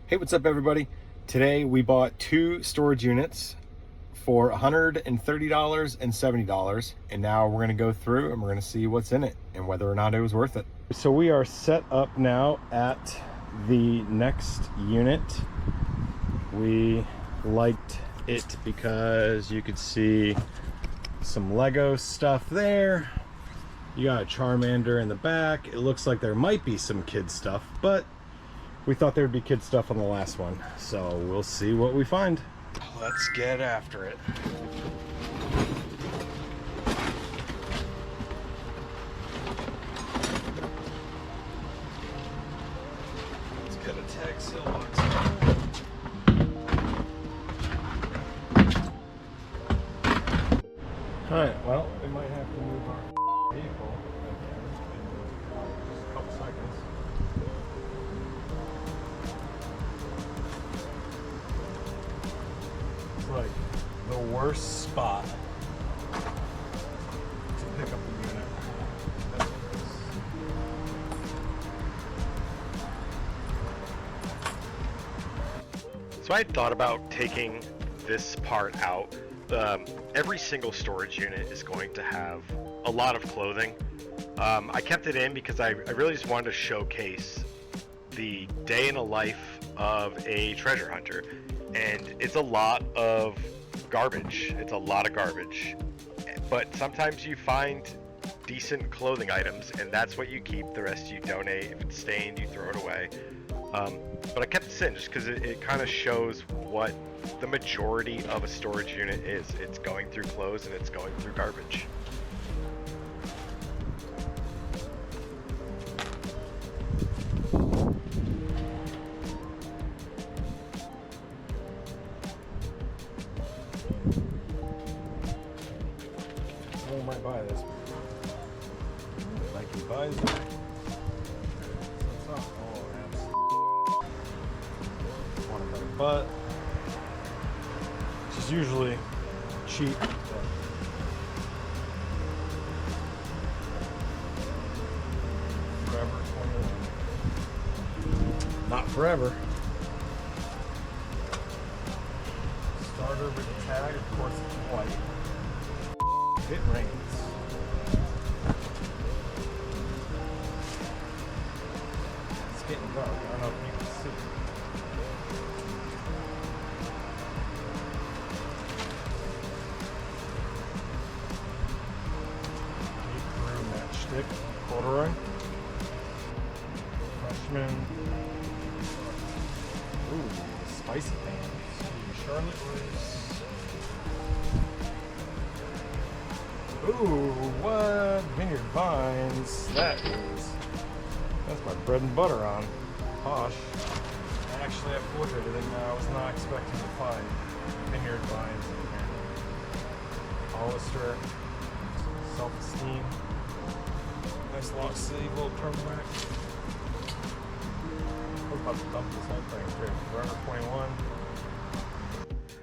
Hey, what's up everybody? Today we bought two storage units for $130 and $70, and now we're gonna go through and we're gonna see what's in it and whether or not it was worth it. So we are set up now at the next unit. We liked it because you could see some Lego stuff there. You got a Charmander in the back. It looks like there might be some kid stuff, but we thought there would be kid stuff on the last one, so we'll see what we find. Let's get after it. Let's get a tag seal box. Alright, well, we might have to move our vehicle again in just a couple seconds. Like the worst spot to pick up a unit. So I had thought about taking this part out. Every single storage unit is going to have a lot of clothing. I kept it in because I really just wanted to showcase the day in the life of a treasure hunter. And it's a lot of garbage. It's a lot of garbage. But sometimes you find decent clothing items, and that's what you keep. The rest you donate. If it's stained, you throw it away. But I kept this in just because it kind of shows what the majority of a storage unit is. It's going through clothes and it's going through garbage. Someone might buy this. Like he buys it. It's not all around. Want a better butt. Which is usually cheap. Forever 21. Not forever. Starter with a tag, of course it's white. It rains. It's getting dark. I don't know if you can see. Deep crew matchstick, corduroy. Freshman. Ooh, the spicy pants. Charlotte Russe. Ooh, what? Vineyard Vines. That's my bread and butter on. Posh. I actually have to look at everything now. I was not expecting to find Vineyard Vines in here. Hollister. Self-esteem. Nice long sleeve, little turtleneck. I was about to dump this whole thing too. Forever 21.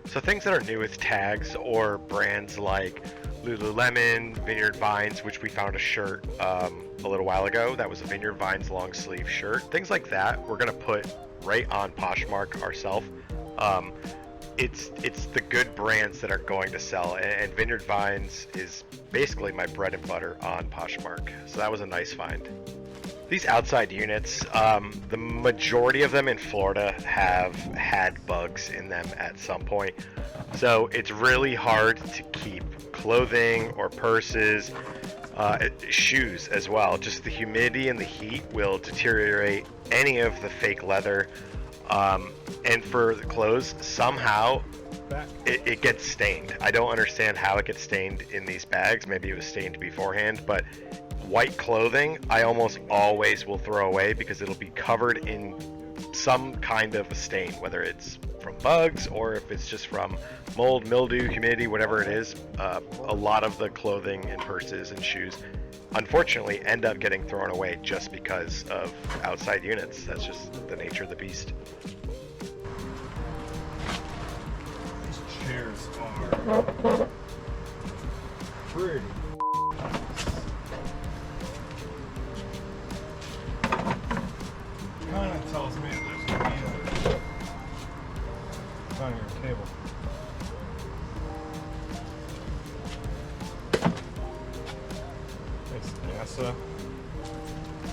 So things that are new with tags or brands like Lululemon, Vineyard Vines, which we found a shirt a little while ago. That was a Vineyard Vines long sleeve shirt. Things like that we're gonna put right on Poshmark ourselves. It's the good brands that are going to sell, and Vineyard Vines is basically my bread and butter on Poshmark. So that was a nice find. These outside units, the majority of them in Florida have had bugs in them at some point. So it's really hard to keep clothing or purses, shoes as well. Just the humidity and the heat will deteriorate any of the fake leather. And for the clothes, somehow it gets stained. I don't understand how it gets stained in these bags. Maybe it was stained beforehand, but white clothing I almost always will throw away because it'll be covered in some kind of a stain, whether it's from bugs or if it's just from mold, mildew, humidity, whatever it is. A lot of the clothing and purses and shoes unfortunately end up getting thrown away just because of outside units. That's just the nature of the beast. These chairs are pretty. Kind of tells me there's gonna be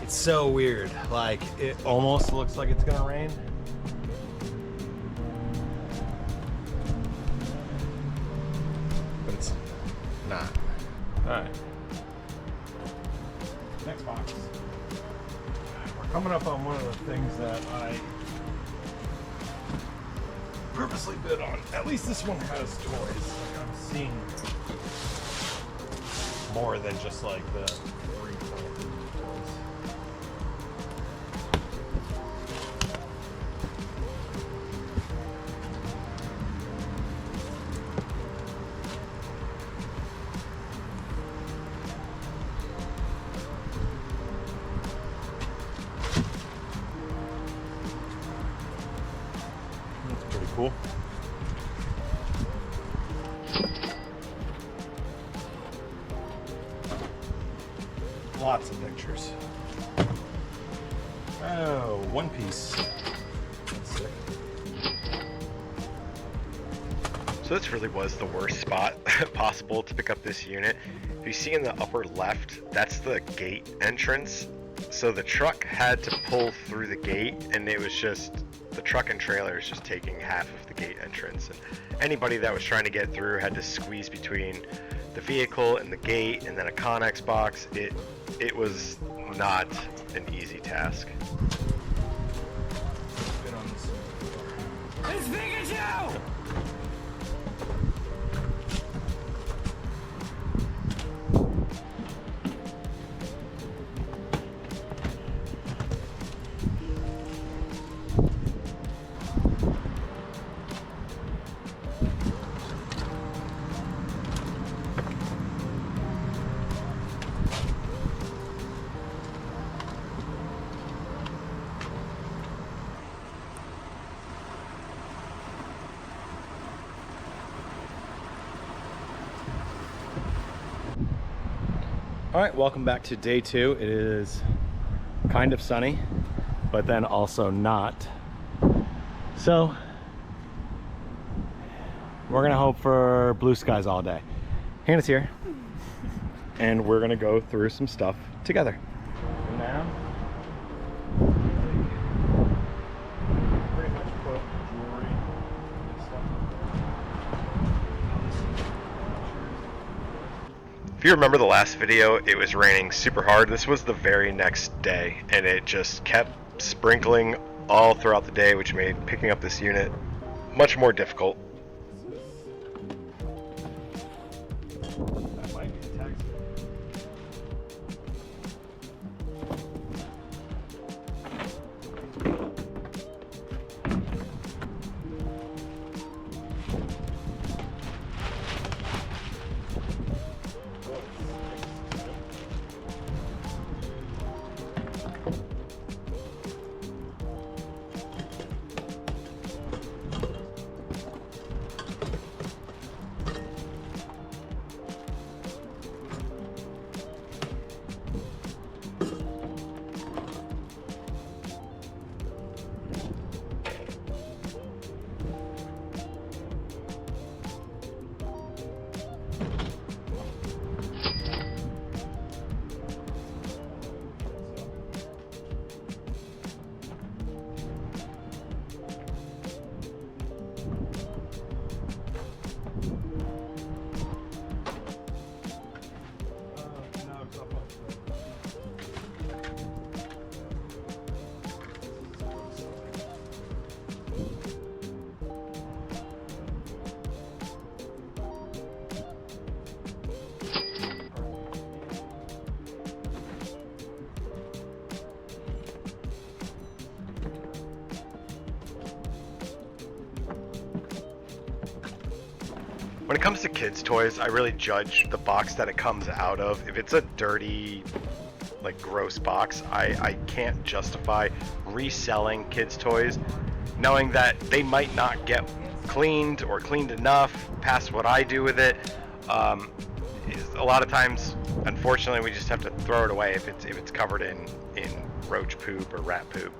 It's so weird. Like, it almost looks like it's gonna rain. But it's not. Alright. Next box. We're coming up on one of the things that I purposely bid on. At least this one has toys. Like, I'm seeing more than just like the retail toys. That's pretty cool. Lots of pictures. Oh, One Piece. That's sick. So this really was the worst spot possible to pick up this unit. If you see in the upper left, that's the gate entrance. So the truck had to pull through the gate, and it was just, the truck and trailer is just taking half of the gate entrance. And anybody that was trying to get through had to squeeze between the vehicle and the gate, and then a Connex box. It was not an easy task. It's Pikachu! All right, welcome back to day 2. It is kind of sunny, but then also not. So we're gonna hope for blue skies all day. Hannah's here, and we're gonna go through some stuff together. For now, pretty much put jewelry and stuff. If you remember the last video, it was raining super hard. This was the very next day, and it just kept sprinkling all throughout the day, which made picking up this unit much more difficult. That might be a taxi. When it comes to kids' toys, I really judge the box that it comes out of. If it's a dirty, like gross box, I can't justify reselling kids' toys, knowing that they might not get cleaned or cleaned enough past what I do with it. A lot of times, unfortunately, we just have to throw it away if it's covered in roach poop or rat poop.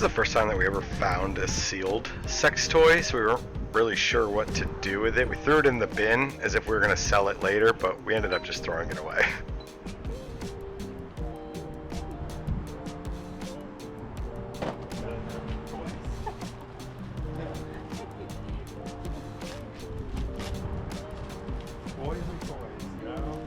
the first time that we ever found a sealed sex toy, so we weren't really sure what to do with it. We threw it in the bin as if we were going to sell it later, but we ended up just throwing it away. Boys and toys, you know?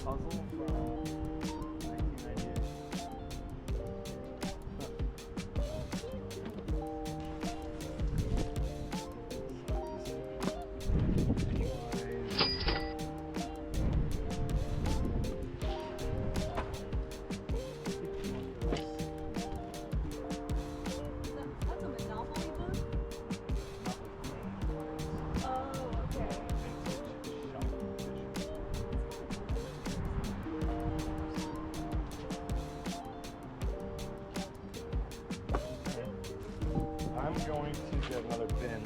Puzzle from 1998. That's a Monopoly book? Oh, okay. I'm going to get another bin.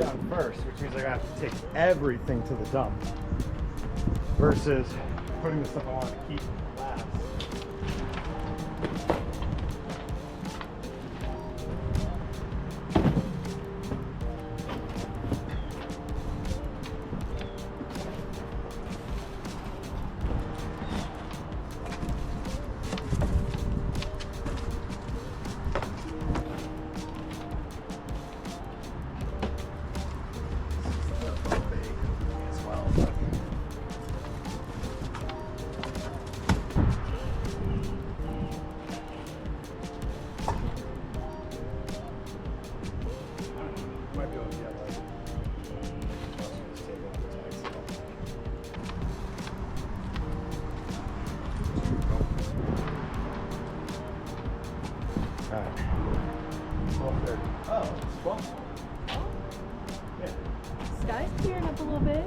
done first, which means I have to take everything to the dump versus putting the stuff I want to keep last. Alright. 12:30. Oh, it's 12. Yeah. Sky's clearing up a little bit.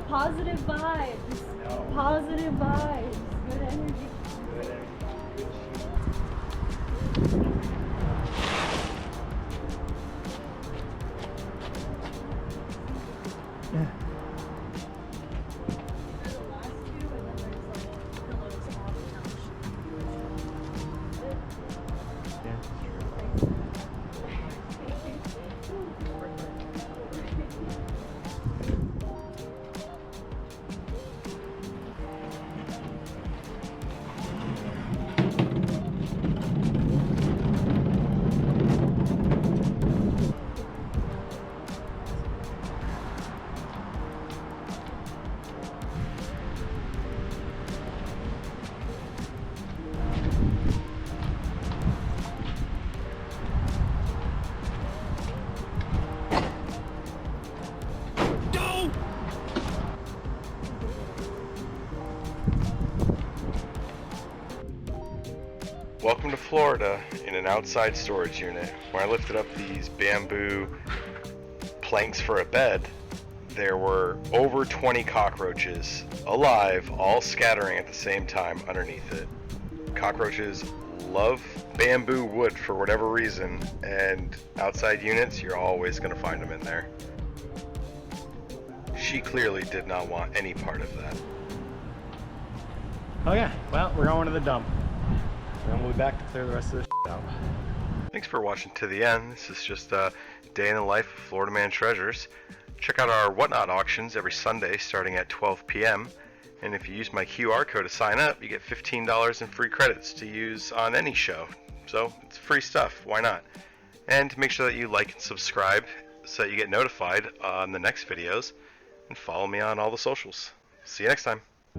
Positive vibes. No. Positive vibes. Good energy. Good energy. Good shit. There's the last two, and then there's like pillows on the couch. Welcome to Florida in an outside storage unit. When I lifted up these bamboo planks for a bed, there were over 20 cockroaches alive, all scattering at the same time underneath it. Cockroaches love bamboo wood for whatever reason, and outside units, you're always going to find them in there. She clearly did not want any part of that. Okay, well, we're going to the dump. And we'll be back to clear the rest of this out. Thanks for watching to the end. This is just a day in the life of FloridaManTreasurez. Check out our Whatnot auctions every Sunday starting at 12 p.m. And if you use my QR code to sign up, you get $15 in free credits to use on any show. So it's free stuff, why not? And make sure that you like and subscribe so that you get notified on the next videos. And follow me on all the socials. See you next time.